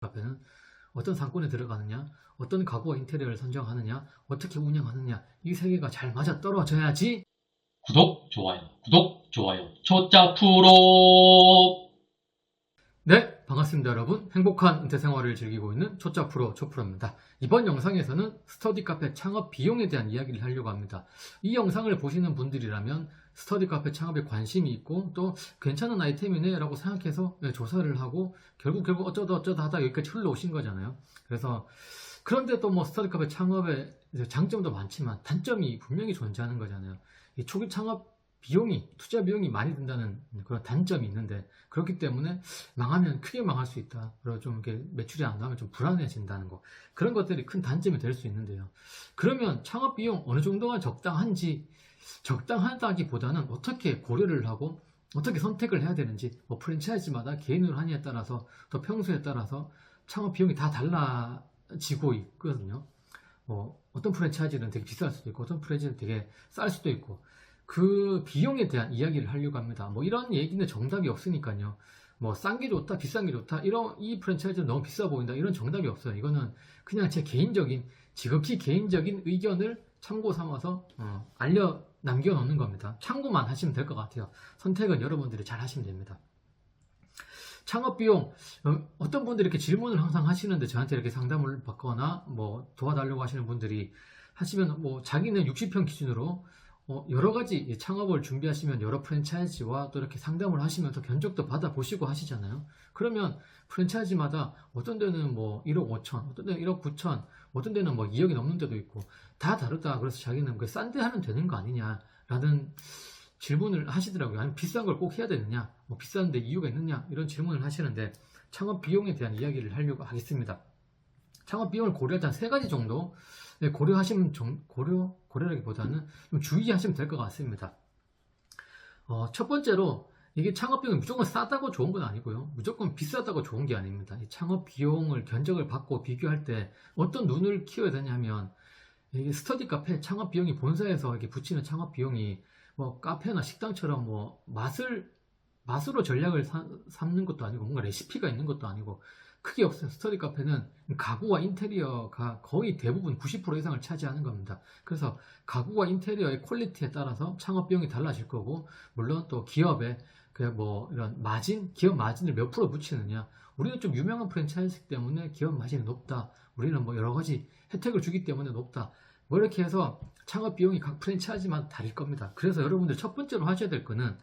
카페는 어떤 상권에 들어가느냐, 어떤 가구와 인테리어를 선정하느냐, 어떻게 운영하느냐, 이 세 개가 잘 맞아 떨어져야지. 구독, 좋아요, 초짜 프로! 네, 반갑습니다 여러분. 행복한 은퇴 생활을 즐기고 있는 초짜 프로 초프로입니다. 이번 영상에서는 스터디 카페 창업 비용에 대한 이야기를 하려고 합니다. 이 영상을 보시는 분들이라면 스터디 카페 창업에 관심이 있고 또 괜찮은 아이템이네 라고 생각해서 조사를 하고 결국 어쩌다 하다 여기까지 흘러오신 거잖아요. 그래서 그런데 또 뭐 스터디 카페 창업의 장점도 많지만 단점이 분명히 존재하는 거잖아요. 이 초기 창업 비용이, 투자 비용이 많이 든다는 그런 단점이 있는데, 그렇기 때문에 망하면 크게 망할 수 있다. 그리고 좀 이렇게 매출이 안 나오면 좀 불안해진다는 거. 그런 것들이 큰 단점이 될 수 있는데요. 그러면 창업 비용 어느 정도가 적당한지, 적당하다기보다는 어떻게 고려를 하고 어떻게 선택을 해야 되는지, 뭐 프랜차이즈마다 개인으로 하느냐에 따라서 또 평소에 따라서 창업 비용이 다 달라지고 있거든요. 뭐 어떤 프랜차이즈는 되게 비쌀 수도 있고 어떤 프랜차이즈는 되게 쌀 수도 있고, 그 비용에 대한 이야기를 하려고 합니다. 뭐 이런 얘기는 정답이 없으니까요. 뭐 싼 게 좋다, 비싼 게 좋다, 이 프랜차이즈는 너무 비싸 보인다, 이런 정답이 없어요. 이거는 그냥 제 개인적인, 지극히 개인적인 의견을 참고 삼아서 남겨놓는 겁니다. 참고만 하시면 될 것 같아요. 선택은 여러분들이 잘 하시면 됩니다. 창업 비용, 어떤 분들이 이렇게 질문을 항상 하시는데, 저한테 이렇게 상담을 받거나 뭐 도와달라고 하시는 분들이 하시면, 뭐 자기는 60평 기준으로 여러 가지 창업을 준비하시면 여러 프랜차이즈와 또 이렇게 상담을 하시면서 견적도 받아보시고 하시잖아요. 그러면 프랜차이즈마다 어떤 데는 뭐 1억 5천, 어떤 데는 1억 9천, 어떤 데는 뭐 2억이 넘는 데도 있고 다 다르다. 그래서 자기는 싼 데 하면 되는 거 아니냐라는 질문을 하시더라고요. 아니면 비싼 걸 꼭 해야 되느냐, 뭐 비싼데 이유가 있느냐, 이런 질문을 하시는데, 창업 비용에 대한 이야기를 하려고 하겠습니다. 창업 비용을 고려할 때 한 세 가지 정도 고려하시면 고려라기보다는 좀 주의하시면 될 것 같습니다. 첫 번째로, 이게 창업 비용이 무조건 싸다고 좋은 건 아니고요, 무조건 비싸다고 좋은 게 아닙니다. 이 창업 비용을 견적을 받고 비교할 때 어떤 눈을 키워야 되냐면, 이게 스터디 카페 창업 비용이, 본사에서 이렇게 붙이는 창업 비용이 뭐 카페나 식당처럼 뭐 맛으로 전략을 삼는 것도 아니고 뭔가 레시피가 있는 것도 아니고 크게 없어요. 스터디 카페는 가구와 인테리어가 거의 대부분 90% 이상을 차지하는 겁니다. 그래서 가구와 인테리어의 퀄리티에 따라서 창업 비용이 달라질 거고, 물론 또 기업의 뭐 이런 기업 마진을 몇 프로 붙이느냐, 우리는 좀 유명한 프랜차이즈 때문에 기업 마진이 높다, 우리는 뭐 여러 가지 혜택을 주기 때문에 높다, 뭐 이렇게 해서 창업 비용이 각 프랜차이즈마다 다를 겁니다. 그래서 여러분들 첫 번째로 하셔야 될 거는,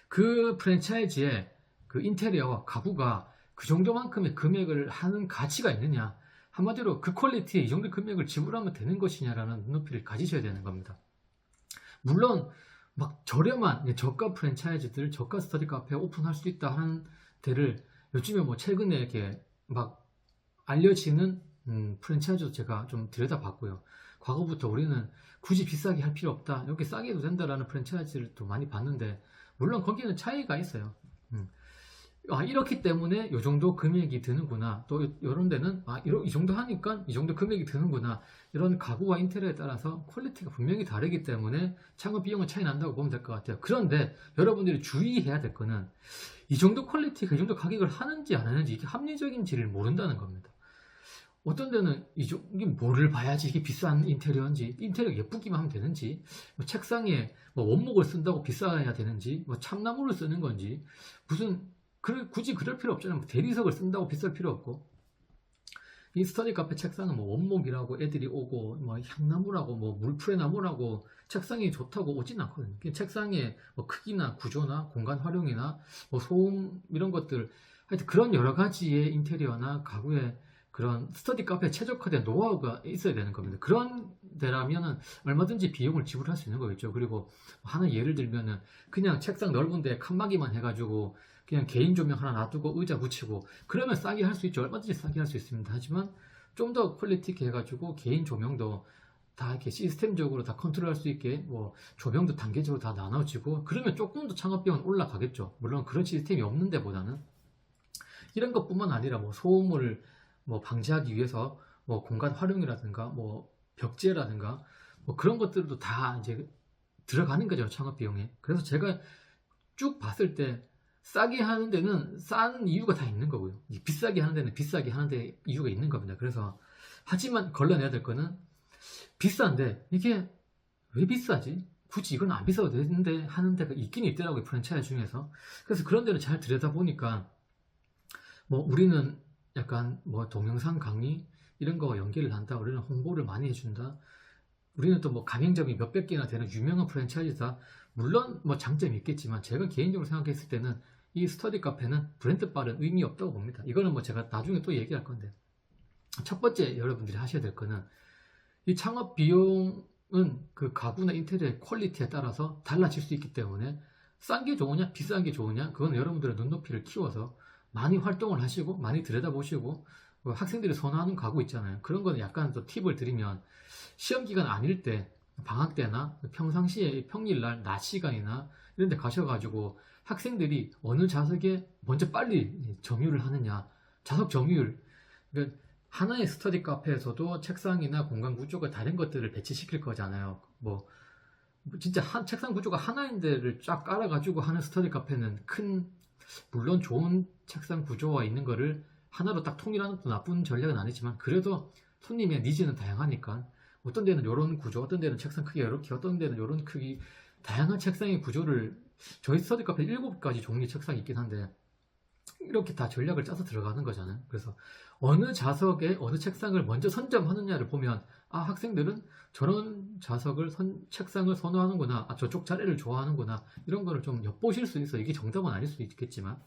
그 프랜차이즈의 그 인테리어와 가구가 그 정도만큼의 금액을 하는 가치가 있느냐, 한마디로 그 퀄리티에 이 정도 금액을 지불하면 되는 것이냐라는 눈높이를 가지셔야 되는 겁니다. 물론 막 저렴한 저가 프랜차이즈들, 저가 스터디 카페 오픈할 수 있다 하는 데를 요즘에 뭐 최근에 이렇게 막 알려지는 프랜차이즈도 제가 좀 들여다봤고요. 과거부터 우리는 굳이 비싸게 할 필요 없다, 이렇게 싸게 해도 된다라는 프랜차이즈를 또 많이 봤는데, 물론 거기는 차이가 있어요. 이렇기 때문에 이 정도 금액이 드는구나, 또 이런 데는 이 정도 하니까 이 정도 금액이 드는구나, 이런 가구와 인테리어에 따라서 퀄리티가 분명히 다르기 때문에 창업 비용은 차이 난다고 보면 될 것 같아요. 그런데 여러분들이 주의해야 될 거는, 이 정도 퀄리티가 이 정도 가격을 하는지 안 하는지, 이게 합리적인지를 모른다는 겁니다. 어떤 데는 이게 뭐를 봐야지 이게 비싼 인테리어인지, 인테리어 예쁘기만 하면 되는지, 뭐 책상에 뭐 원목을 쓴다고 비싸야 되는지, 뭐 참나무를 쓰는 건지, 굳이 그럴 필요 없잖아요. 뭐 대리석을 쓴다고 비쌀 필요 없고, 이 스터디 카페 책상은 뭐 원목이라고 애들이 오고, 뭐 향나무라고 뭐 물프레나무라고 책상이 좋다고 오진 않거든요. 책상의 뭐 크기나 구조나 공간 활용이나 뭐 소음 이런 것들, 하여튼 그런 여러 가지의 인테리어나 가구의 그런 스터디 카페에 최적화된 노하우가 있어야 되는 겁니다. 그런 데라면은 얼마든지 비용을 지불할 수 있는 거겠죠. 그리고 하나 예를 들면은, 그냥 책상 넓은데 칸막이만 해가지고 그냥 개인 조명 하나 놔두고 의자 붙이고 그러면 싸게 할 수 있죠. 얼마든지 싸게 할 수 있습니다. 하지만 좀 더 퀄리티 있게 해가지고 개인 조명도 다 이렇게 시스템적으로 다 컨트롤할 수 있게, 뭐 조명도 단계적으로 다 나눠지고, 그러면 조금 더 창업 비용은 올라가겠죠. 물론 그런 시스템이 없는 데보다는. 이런 것뿐만 아니라 뭐 소음을 뭐 방지하기 위해서 뭐 공간 활용이라든가 뭐 벽제라든가 뭐 그런 것들도 다 이제 들어가는 거죠, 창업 비용에. 그래서 제가 쭉 봤을 때 싸게 하는 데는 싼 이유가 다 있는 거고요. 비싸게 하는 데는 비싸게 하는 데 이유가 있는 겁니다. 그래서 하지만 걸러내야 될 거는 비싼데 이게 왜 비싸지? 굳이 이건 안 비싸도 되는데 하는 데가 있긴 있더라고요. 프랜차이즈 중에서. 그래서 그런 데를 잘 들여다보니까 뭐 우리는 약간 뭐 동영상 강의 이런 거 연계를 한다. 우리는 홍보를 많이 해준다. 우리는 또 뭐 가맹점이 몇백 개나 되는 유명한 프랜차이즈다. 물론 뭐 장점이 있겠지만 제가 개인적으로 생각했을 때는 이 스터디 카페는 브랜드 바는 의미 없다고 봅니다. 이거는 뭐 제가 나중에 또 얘기할 건데, 첫 번째 여러분들이 하셔야 될 거는 이 창업 비용은 그 가구나 인테리어의 퀄리티에 따라서 달라질 수 있기 때문에 싼 게 좋으냐 비싼 게 좋으냐 그건 여러분들의 눈높이를 키워서 많이 활동을 하시고 많이 들여다보시고, 학생들이 선호하는 가구 있잖아요. 그런 거는 약간 또 팁을 드리면, 시험 기간 아닐 때 방학 때나 평상시에 평일날 낮 시간이나 이런 데 가셔가지고 학생들이 어느 좌석에 먼저 빨리 점유를 하느냐, 좌석 점유율, 그러니까 하나의 스터디 카페에서도 책상이나 공간 구조가 다른 것들을 배치시킬 거잖아요. 뭐 진짜 책상 구조가 하나인 데를 쫙 깔아가지고 하는 스터디 카페는 물론 좋은 책상 구조와 있는 거를 하나로 딱 통일하는 것도 나쁜 전략은 아니지만, 그래도 손님의 니즈는 다양하니까 어떤 데는 이런 구조, 어떤 데는 책상 크기가 이렇게, 어떤 데는 이런 크기, 다양한 책상의 구조를, 저희 스터디 카페 7가지 종류의 책상이 있긴 한데 이렇게 다 전략을 짜서 들어가는 거잖아요. 그래서 어느 좌석에 어느 책상을 먼저 선점하느냐를 보면, 아, 학생들은 저런 책상을 선호하는구나, 아, 저쪽 자리를 좋아하는구나, 이런 거를 좀 엿보실 수 있어. 이게 정답은 아닐 수도 있겠지만.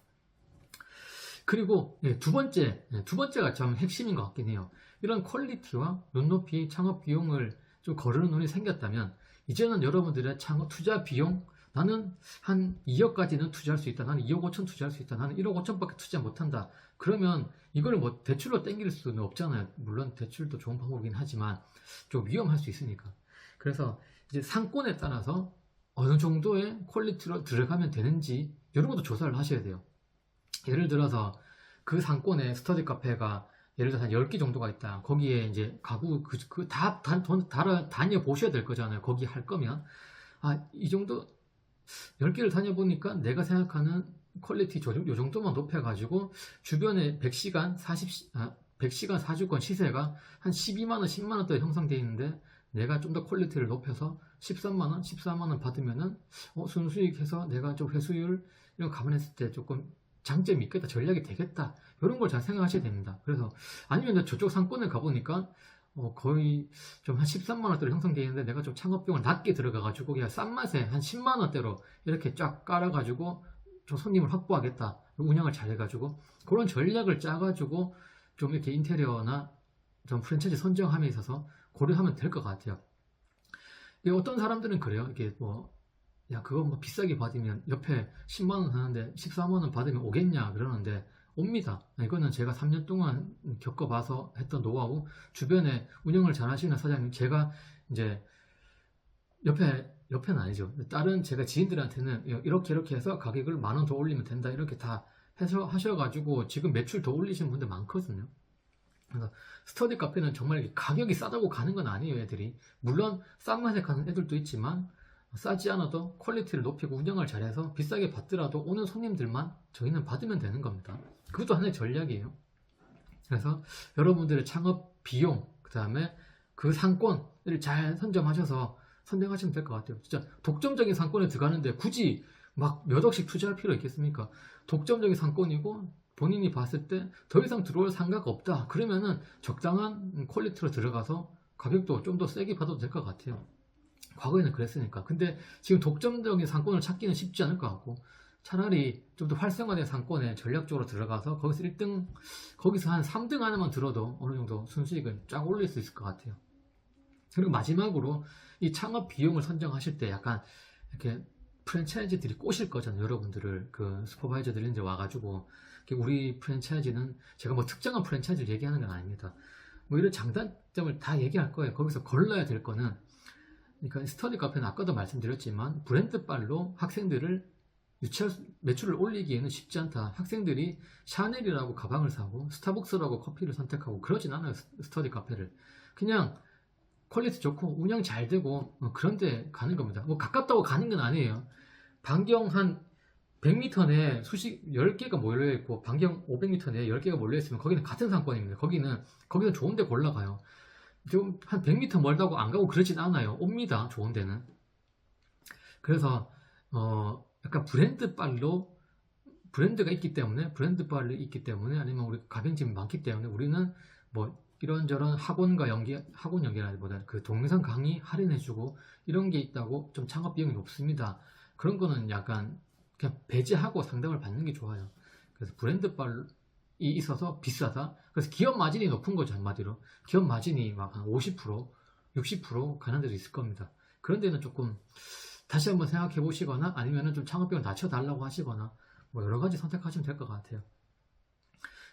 그리고 두 번째가 참 핵심인 것 같긴 해요. 이런 퀄리티와 눈높이, 창업 비용을 좀 거르는 눈이 생겼다면, 이제는 여러분들의 창업 투자 비용, 나는 한 2억까지는 투자할 수 있다, 나는 2억 5천 투자할 수 있다, 나는 1억 5천밖에 투자 못한다. 그러면 이걸 뭐 대출로 땡길 수는 없잖아요. 물론 대출도 좋은 방법이긴 하지만 좀 위험할 수 있으니까. 그래서 이제 상권에 따라서 어느 정도의 퀄리티로 들어가면 되는지 이런 것도 조사를 하셔야 돼요. 예를 들어서 그 상권에 스터디 카페가 예를 들어서 한 10개 정도가 있다. 거기에 이제 가구 다녀 보셔야 될 거잖아요. 거기 할 거면, 아, 이 정도 10개를 다녀보니까 내가 생각하는 퀄리티 요 정도만 높여가지고 주변에 100시간 사주권 시세가 한 12만원, 10만원대 형성되어 있는데 내가 좀 더 퀄리티를 높여서 13만원, 14만원 받으면은 순수익해서 내가 좀 회수율 이런 거 감안했을 때 조금 장점이 있겠다, 전략이 되겠다, 이런 걸 잘 생각하셔야 됩니다. 그래서 아니면 저쪽 상권에 가보니까 거의 좀 한 13만원대로 형성되어 있는데 내가 좀 창업비용을 낮게 들어가가지고 그냥 싼 맛에 한 10만원대로 이렇게 쫙 깔아가지고 좀 손님을 확보하겠다, 운영을 잘 해가지고 그런 전략을 짜가지고 좀 이렇게 인테리어나 좀 프랜차이즈 선정함에 있어서 고려하면 될 것 같아요. 어떤 사람들은 그래요. 이게 야, 그거 뭐 비싸게 받으면 옆에 10만원 하는데 14만원 받으면 오겠냐 그러는데 옵니다. 이거는 제가 3년 동안 겪어봐서 했던 노하우, 주변에 운영을 잘 하시는 사장님, 제가 이제 옆에는 아니죠. 다른 제가 지인들한테는 이렇게 해서 가격을 10,000원 더 올리면 된다, 이렇게 다 해서 하셔가지고 지금 매출 더 올리시는 분들 많거든요. 그래서 스터디 카페는 정말 가격이 싸다고 가는 건 아니에요, 애들이. 물론 싼 맛에 가는 애들도 있지만 싸지 않아도 퀄리티를 높이고 운영을 잘해서 비싸게 받더라도 오는 손님들만 저희는 받으면 되는 겁니다. 그것도 하나의 전략이에요. 그래서 여러분들의 창업 비용, 그 다음에 그 상권을 잘 선점하셔서 선택하시면 될 것 같아요. 진짜 독점적인 상권에 들어가는데 굳이 막 몇 억씩 투자할 필요 있겠습니까? 독점적인 상권이고 본인이 봤을 때 더 이상 들어올 상가가 없다, 그러면은 적당한 퀄리티로 들어가서 가격도 좀 더 세게 받아도 될 것 같아요. 과거에는 그랬으니까. 근데 지금 독점적인 상권을 찾기는 쉽지 않을 것 같고, 차라리 좀 더 활성화된 상권에 전략적으로 들어가서 거기서 1등, 거기서 한 3등 하나만 들어도 어느 정도 순수익을 쫙 올릴 수 있을 것 같아요. 그리고 마지막으로 이 창업 비용을 선정하실 때 약간 이렇게 프랜차이즈들이 꼬실 거잖아요. 여러분들을, 그 슈퍼바이저들이 이제 와가지고 우리 프랜차이즈는, 제가 뭐 특정한 프랜차이즈를 얘기하는 건 아닙니다. 뭐 이런 장단점을 다 얘기할 거예요. 거기서 걸러야 될 거는, 그러니까 스터디 카페는 아까도 말씀드렸지만 브랜드빨로 학생들을 매출을 올리기에는 쉽지 않다. 학생들이 샤넬이라고 가방을 사고 스타벅스라고 커피를 선택하고 그러진 않아요. 스터디 카페를 그냥 퀄리티 좋고 운영 잘 되고 그런 데 가는 겁니다. 뭐 가깝다고 가는 건 아니에요. 반경 한 100m 내에 수십 10개가 몰려있고 반경 500m 내에 10개가 몰려있으면 거기는 같은 상권입니다. 거기서 좋은 데 골라가요. 좀 한 100m 멀다고 안 가고 그러진 않아요. 옵니다. 좋은 데는. 그래서 약간 브랜드가 있기 때문에, 브랜드 바를 있기 때문에, 아니면 우리 가맹점이 많기 때문에 우리는 뭐 이런저런 학원 연계라기보다 그 동영상 강의 할인해주고 이런 게 있다고 좀 창업 비용이 높습니다. 그런 거는 약간 그냥 배제하고 상담을 받는 게 좋아요. 그래서 브랜드 바이 있어서 비싸다. 그래서 기업 마진이 높은 거죠, 한마디로. 기업 마진이 막 한 50%, 60% 가는 데도 있을 겁니다. 그런 데는 조금 다시 한번 생각해 보시거나 아니면은 좀 창업 비용 낮춰달라고 하시거나 뭐 여러 가지 선택하시면 될 것 같아요.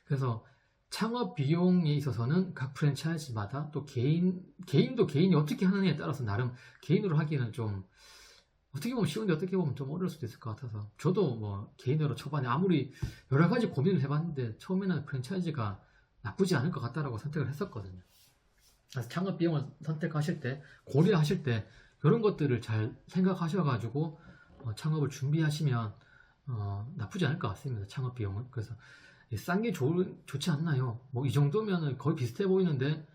그래서 창업 비용에 있어서는 각 프랜차이즈마다 또 개인도 개인이 어떻게 하느냐에 따라서 나름 개인으로 하기에는 좀 어떻게 보면 쉬운데 어떻게 보면 좀 어려울 수도 있을 것 같아서 저도 뭐 개인으로 초반에 아무리 여러 가지 고민을 해봤는데 처음에는 프랜차이즈가 나쁘지 않을 것 같다라고 선택을 했었거든요. 그래서 창업 비용을 선택하실 때 고려하실 때 이런 것들을 잘 생각하셔가지고 창업을 준비하시면 나쁘지 않을 것 같습니다. 창업 비용은. 그래서 싼 게 좋지 않나요? 뭐 이 정도면은 거의 비슷해 보이는데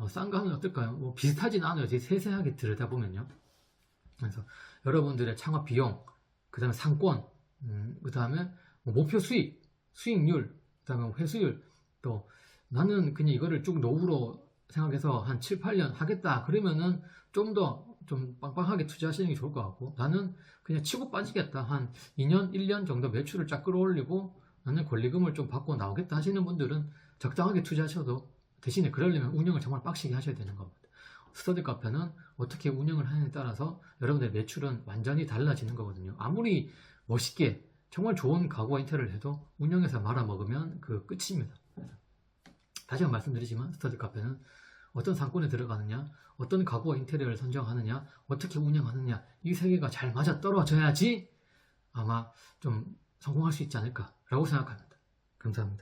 싼 거 하면 어떨까요? 뭐 비슷하진 않아요. 되게 세세하게 들여다보면요. 그래서 여러분들의 창업 비용, 그 다음에 상권, 그 다음에 목표 수익률, 그 다음에 회수율, 또 나는 그냥 이거를 쭉 노후로 생각해서 한 7, 8년 하겠다. 그러면은 좀 더 좀 빵빵하게 투자하시는 게 좋을 것 같고 나는 그냥 치고 빠지겠다. 한 2년, 1년 정도 매출을 쫙 끌어올리고 나는 권리금을 좀 받고 나오겠다 하시는 분들은 적당하게 투자하셔도 대신에 그러려면 운영을 정말 빡시게 하셔야 되는 겁니다. 스터디 카페는 어떻게 운영을 하느냐에 따라서 여러분들의 매출은 완전히 달라지는 거거든요. 아무리 멋있게 정말 좋은 가구와 인테리어를 해도 운영해서 말아먹으면 그 끝입니다. 다시 한번 말씀드리지만 스터디 카페는 어떤 상권에 들어가느냐, 어떤 가구와 인테리어를 선정하느냐, 어떻게 운영하느냐 이 세 개가 잘 맞아 떨어져야지 아마 좀 성공할 수 있지 않을까라고 생각합니다. 감사합니다.